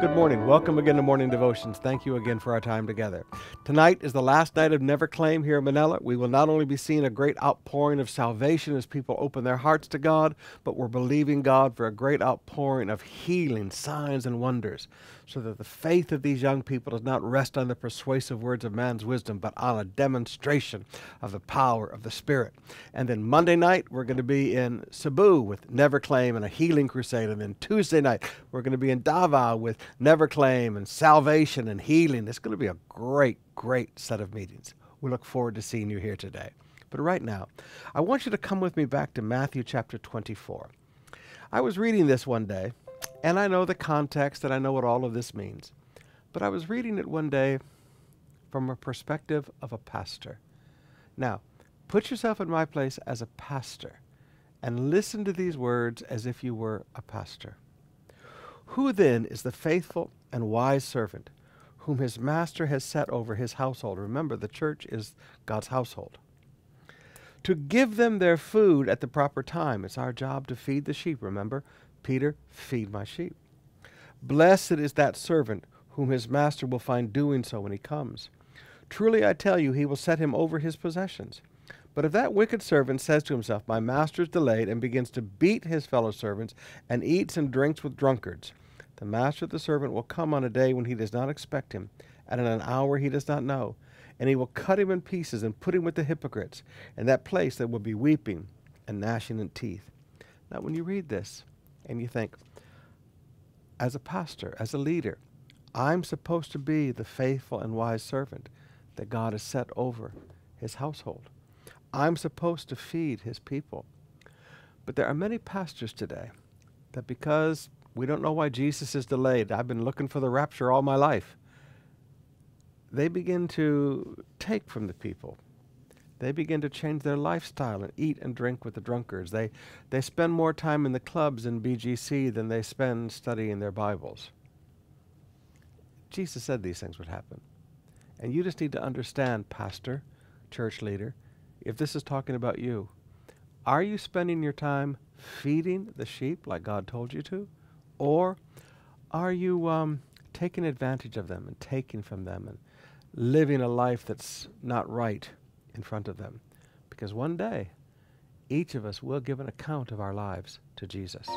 Good morning. Welcome again to Morning Devotions. Thank you again for our time together. Tonight is the last night of Never Claim here in Manila. We will not only be seeing a great outpouring of salvation as people open their hearts to God, but we're believing God for a great outpouring of healing, signs, and wonders, so that the faith of these young people does not rest on the persuasive words of man's wisdom, but on a demonstration of the power of the Spirit. And then Monday night, we're going to be in Cebu with Never Claim and a healing crusade. And then Tuesday night, we're going to be in Davao with Never Claim and salvation and healing. It's going to be a great set of meetings. We look forward to seeing you here today. But right now, I want you to come with me back to Matthew chapter 24. I was reading this one day, and I know the context and I know what all of this means. But I was reading it one day from a perspective of a pastor. Now, put yourself in my place as a pastor and listen to these words as if you were a pastor. Who then is the faithful and wise servant whom his master has set over his household? Remember, the church is God's household. To give them their food at the proper time. It's our job to feed the sheep. Remember, Peter, feed my sheep. Blessed is that servant whom his master will find doing so when he comes. Truly I tell you, he will set him over his possessions. But if that wicked servant says to himself, my master is delayed, and begins to beat his fellow servants, and eats and drinks with drunkards, the master of the servant will come on a day when he does not expect him, and in an hour he does not know, and he will cut him in pieces and put him with the hypocrites. In that place there will be weeping and gnashing of teeth. Now when you read this, and you think, as a pastor, as a leader, I'm supposed to be the faithful and wise servant that God has set over his household. I'm supposed to feed his people. But there are many pastors today that because we don't know why Jesus is delayed, I've been looking for the rapture all my life, they begin to take from the people. They begin to change their lifestyle and eat and drink with the drunkards. They spend more time in the clubs in BGC than they spend studying their Bibles. Jesus said these things would happen. And you just need to understand, pastor, church leader, if this is talking about you, are you spending your time feeding the sheep like God told you to? Or are you taking advantage of them and taking from them and living a life that's not right in front of them? Because one day, each of us will give an account of our lives to Jesus.